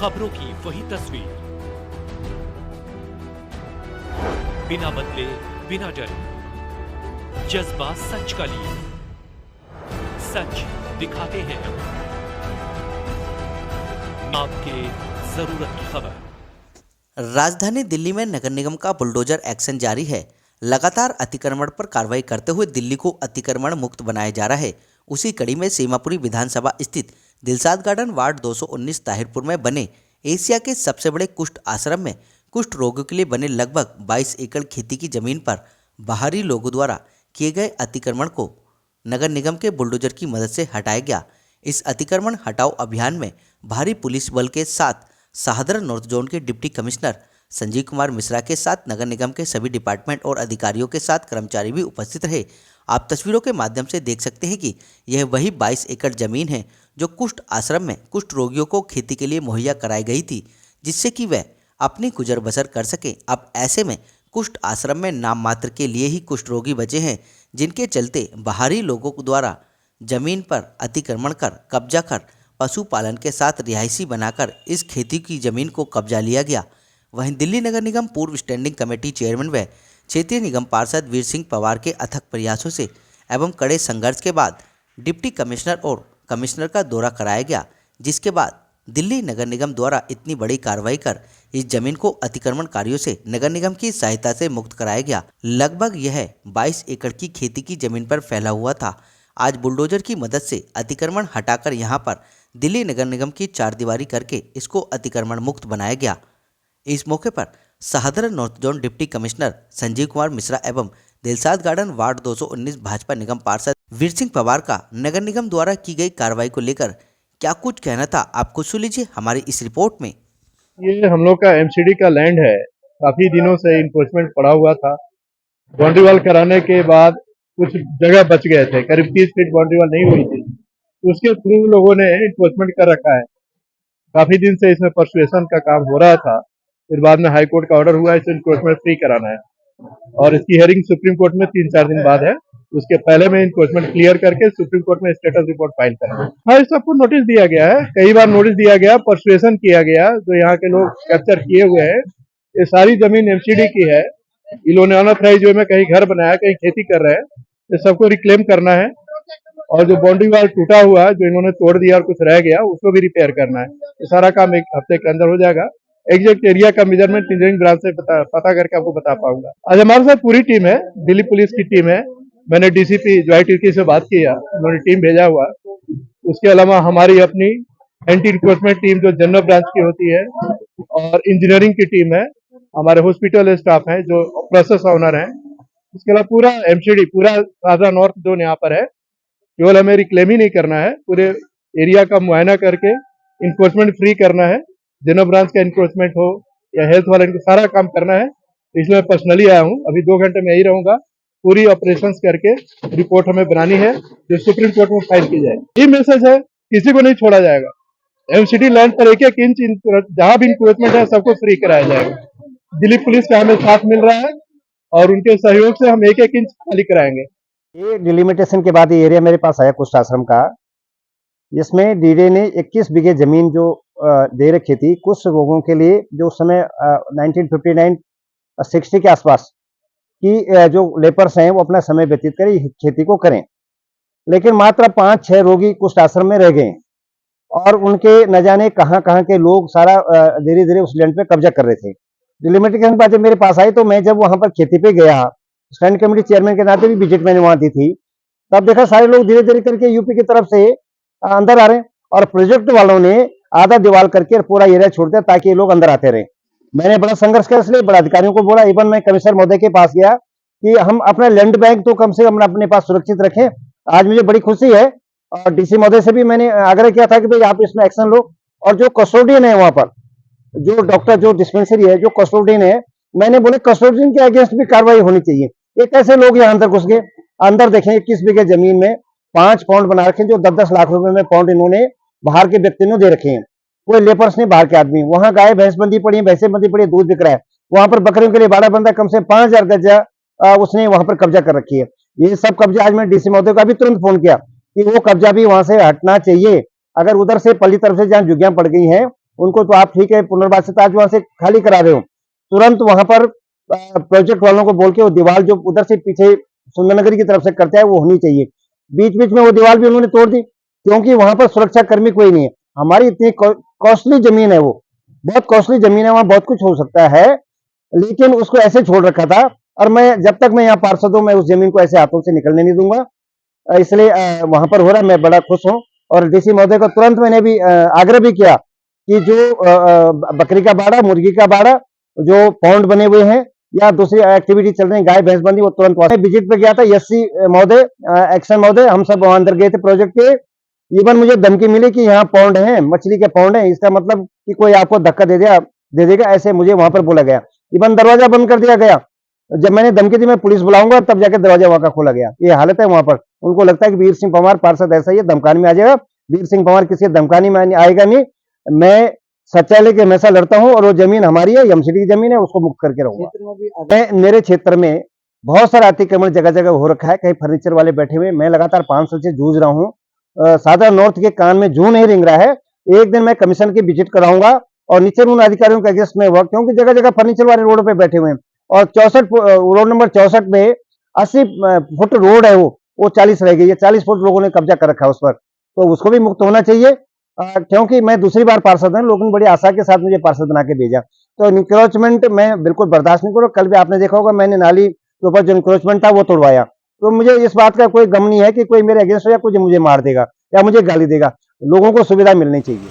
खबरों की वही तस्वीर, बिना बदले बिना डरे, जज्बा सच का लिए, सच दिखाते हैं आपके जरूरत की खबर। राजधानी दिल्ली में नगर निगम का बुलडोजर एक्शन जारी है। लगातार अतिक्रमण पर कार्रवाई करते हुए दिल्ली को अतिक्रमण मुक्त बनाया जा रहा है। उसी कड़ी में सीमापुरी विधानसभा स्थित दिलशाद गार्डन वार्ड 219 ताहिरपुर में बने एशिया के सबसे बड़े कुष्ठ आश्रम में कुष्ठ रोगियों के लिए बने लगभग 22 एकड़ खेती की जमीन पर बाहरी लोगों द्वारा किए गए अतिक्रमण को नगर निगम के बुलडोजर की मदद से हटाया गया। इस अतिक्रमण हटाओ अभियान में भारी पुलिस बल के साथ शाहदरा नॉर्थ जोन के डिप्टी कमिश्नर संजीव कुमार मिश्रा के साथ नगर निगम के सभी डिपार्टमेंट और अधिकारियों के साथ कर्मचारी भी उपस्थित रहे। आप तस्वीरों के माध्यम से देख सकते हैं कि यह वही 22 एकड़ जमीन है जो कुष्ठ आश्रम में कुष्ठ रोगियों को खेती के लिए मुहैया कराई गई थी, जिससे कि वह अपनी गुजर बसर कर सकें। अब ऐसे में कुष्ठ आश्रम में नाम मात्र के लिए ही कुष्ठ रोगी बचे हैं, जिनके चलते बाहरी लोगों द्वारा जमीन पर अतिक्रमण कर कब्जा कर पशुपालन के साथ रिहायशी बनाकर इस खेती की जमीन को कब्जा लिया गया। वहीं दिल्ली नगर निगम पूर्व स्टैंडिंग कमेटी चेयरमैन व क्षेत्रीय निगम पार्षद वीर सिंह पवार के अथक प्रयासों से एवं कड़े संघर्ष के बाद डिप्टी कमिश्नर और कमिश्नर का दौरा कराया गया, जिसके बाद दिल्ली नगर निगम द्वारा इतनी बड़ी कार्रवाई कर इस जमीन को अतिक्रमणकारियों से नगर निगम की सहायता से मुक्त कराया गया। लगभग यह 22 एकड़ की खेती की जमीन पर फैला हुआ था। आज बुलडोजर की मदद से अतिक्रमण हटाकर यहां पर दिल्ली नगर निगम की चारदीवारी करके इसको अतिक्रमण मुक्त बनाया गया। इस मौके पर Shahdara north zone deputy commissioner Sanjeev Kumar Mishra एवं दिलशाद गार्डन वार्ड 219 भाजपा निगम पार्षद वीर सिंह पवार का नगर निगम द्वारा की गई कार्रवाई को लेकर क्या कुछ कहना था, आपको सुन लीजिए हमारी इस रिपोर्ट में। ये हम लोग का एमसीडी का लैंड है, काफी दिनों से इंक्रोचमेंट पड़ा हुआ था। बाउंड्री वॉल कराने के बाद कुछ जगह बच गए थे, करीब 30 फीट बाउंड्री वॉल नहीं हुई थी, उसके थ्रू लोगों ने इंक्रोचमेंट कर रखा है। काफी दिन से इसमें परसुएशन का काम हो रहा था, फिर बाद में हाई कोर्ट का ऑर्डर हुआ इसे इंक्रोचमेंट फ्री कराना है और इसकी हेयरिंग सुप्रीम कोर्ट में 3-4 दिन बाद है। उसके पहले में इंक्रोचमेंट क्लियर करके सुप्रीम कोर्ट में स्टेटस रिपोर्ट फाइल करेंगे। हाँ, इस सबको नोटिस दिया गया है, कई बार नोटिस दिया गया, परसुएशन किया गया। जो यहाँ के लोग कैप्चर किए हुए हैं, ये सारी जमीन एमसीडी की है। इन्होंने अनऑथराइज्ड वे में कहीं घर बनाया, कहीं खेती कर रहे हैं, ये सबको रिक्लेम करना है। और जो बाउंड्री वॉल टूटा हुआ है, जो इन्होंने तोड़ दिया और कुछ रह गया, उसको भी रिपेयर करना है। ये सारा काम 1 हफ्ते के अंदर हो जाएगा। एग्जैक्ट एरिया का मेजरमेंट इंजीनियरिंग ब्रांच से पता करके आपको बता पाऊंगा। आज हमारे साथ पूरी टीम है, दिल्ली पुलिस की टीम है। मैंने डीसीपी जॉय तिर्की से बात किया, उन्होंने टीम भेजा हुआ। उसके अलावा हमारी अपनी एंटी इंक्रोचमेंट टीम जो जनरल ब्रांच की होती है और इंजीनियरिंग की टीम है, हमारे हॉस्पिटल स्टाफ है जो प्रोसेस ऑनर है। इसके अलावा पूरा एमसीडी, पूरा शाहदरा नॉर्थ जोन यहाँ पर है। केवल हमें रिक्लेम ही नहीं करना है, पूरे एरिया का मुआयना करके इंक्रोचमेंट फ्री करना है। जनरल ब्रांच का इंक्रोचमेंट हो या हेल्थ वाला, इनको सारा काम करना है। इसलिए मैं पर्सनली आया हूँ, अभी 2 घंटे में यही रहूंगा। पूरी ऑपरेशंस करके रिपोर्ट हमें बनानी है जो सुप्रीम कोर्ट में फाइल की जाएगी। ये मैसेज है, किसी को नहीं छोड़ा जाएगा। एमसीडी लैंड पर 1-1 इंच जहां भी इंक्रोचमेंट है सबको फ्री कराया जाएगा। दिल्ली पुलिस का हमें साथ मिल रहा है और उनके सहयोग से हम 1-1 इंच खाली कराएंगे। ये डिलिमिटेशन के बाद ये एरिया मेरे पास आया कुष्ठ आश्रम का, जिसमें डीडे ने 21 बीघे जमीन जो दे रखी थी कुष्ठ रोगों के लिए, जो उस समय 1959-60 के आसपास की जो लेपर्स हैं वो अपना समय व्यतीत करें, खेती को करें। लेकिन मात्र 5-6 रोगी कुष्ठ आश्रम में रह गए और उनके न जाने कहां के लोग सारा धीरे धीरे उस लैंड पे कब्जा कर रहे थे। डिलिमिटेशन बात जब मेरे पास आई तो मैं जब वहां पर खेती पे गया, स्टैंड कमेटी चेयरमैन के नाते भी विजिट मैंने वहां दी थी, तब देखा सारे लोग धीरे धीरे करके यूपी की तरफ से अंदर आ रहे हैं और प्रोजेक्ट वालों ने आधा दीवार करके पूरा एरिया छोड़ दिया ताकि ये लोग अंदर आते रहे। मैंने बड़ा संघर्ष किया, इसलिए बड़ा अधिकारियों को बोला, इवन मैं कमिश्नर महोदय के पास गया कि हम अपना लैंड बैंक तो कम से कम अपने पास सुरक्षित रखें। आज मुझे बड़ी खुशी है और डीसी महोदय से भी मैंने आग्रह किया था कि भाई आप इसमें एक्शन लो। और जो कस्टोडियन है वहां पर, जो डॉक्टर जो डिस्पेंसरी है, जो कस्टोडियन है, मैंने बोले कस्टोडियन के अगेंस्ट भी कार्रवाई होनी चाहिए। ये कैसे लोग यहाँ अंदर घुस गए? अंदर देखें 21 बीघे जमीन में 5 पॉइंट बना रखे, जो 10-10 लाख रुपए में पॉइंट इन्होंने बाहर के व्यक्ति ने दे रखे हैं। कोई लेपर्स नहीं, बाहर के आदमी। वहां गाय भैंस बंदी पड़ी है, भैंसे बंदी पड़ी है, दूध बिक रहा है। वहां पर बकरियों के लिए बाड़ा बंदा, कम से 5000 गजा उसने वहां पर कब्जा कर रखी है। ये सब कब्जा आज मैं डीसी महोदय का भी तुरंत फोन किया कि वो कब्जा भी वहां से हटना चाहिए। अगर उधर से पल्ली तरफ से जहां जुग्गियां पड़ गई हैं उनको तो आप ठीक है पुनर्वासित आज वहां से खाली करा रहे हो, तुरंत वहां पर प्रोजेक्ट वालों को बोल के वो दीवार जो उधर से पीछे सुंदरनगरी की तरफ से करता है वो होनी चाहिए। बीच बीच में वो दीवार भी उन्होंने तोड़ दी, क्योंकि वहां पर सुरक्षा कर्मी कोई नहीं है। हमारी इतनी कॉस्टली जमीन है, वो बहुत कॉस्टली जमीन है, वहां बहुत कुछ हो सकता है, लेकिन उसको ऐसे छोड़ रखा था। और मैं जब तक मैं यहाँ पार्षद हूँ मैं उस जमीन को ऐसे हाथों से निकलने नहीं दूंगा, इसलिए वहां पर हो रहा है, मैं बड़ा खुश हूँ। और डीसी महोदय को तुरंत मैंने भी आग्रह भी किया कि जो बकरी का बाड़ा, मुर्गी का बाड़ा, जो पौंड बने हुए हैं या दूसरी एक्टिविटी चल रही है, गाय भैंस बंदी, वो तुरंत विजिट पे गया था। एससी महोदय, एक्शन महोदय, हम सब वहां अंदर गए थे प्रोजेक्ट के। इवन मुझे धमकी मिली कि यहाँ पौंड है, मछली के पौंड है, इसका मतलब कि कोई आपको धक्का दे देगा, ऐसे मुझे वहां पर बोला गया। इवन दरवाजा बंद कर दिया गया। जब मैंने धमकी दी मैं पुलिस बुलाऊंगा, तब जाके दरवाजा वहां का खोला गया। ये हालत है वहां पर। उनको लगता है कि वीर सिंह पंवार पार्षद ऐसा ही है, धमकाने में आ जाएगा। वीर सिंह पंवार किसी धमकाने में आएगा नहीं। मैं सच्चाई लेके हमेशा लड़ता हूं, और वो जमीन हमारी है, एमसीडी की जमीन है, उसको मुक्त करके रहूंगा। मैं मेरे क्षेत्र में बहुत सारा अतिक्रमण जगह जगह हो रखा है, कहीं फर्नीचर वाले बैठे हुए। मैं लगातार 5 साल से जूझ रहा हूँ। साधारण नॉर्थ के कान में जू नहीं रिंग रहा है। एक दिन मैं कमीशन की विजिट कराऊंगा और नीचे उन अधिकारियों का अगेंस्ट में हुआ, क्योंकि जगह जगह फर्नीचर वाले रोड पे बैठे हुए हैं। और 64 रोड नंबर 64 में 80 फुट रोड है, वो 40 रह गई है। 40 फुट लोगों ने कब्जा कर रखा है उस पर, तो उसको भी मुक्त होना चाहिए। क्योंकि मैं दूसरी बार पार्षद हूं, लोगों ने बड़ी आशा के साथ मुझे पार्षद बना के भेजा, तो इंक्रोचमेंट मैं बिल्कुल बर्दाश्त नहीं करूँ। कल भी आपने देखा होगा मैंने नाली के ऊपर जो इंक्रोचमेंट था वो तोड़वाया। तो मुझे इस बात का कोई गम नहीं है कि कोई मेरे अगेंस्ट हो या कुछ मुझे मार देगा या मुझे गाली देगा। लोगों को सुविधा मिलनी चाहिए।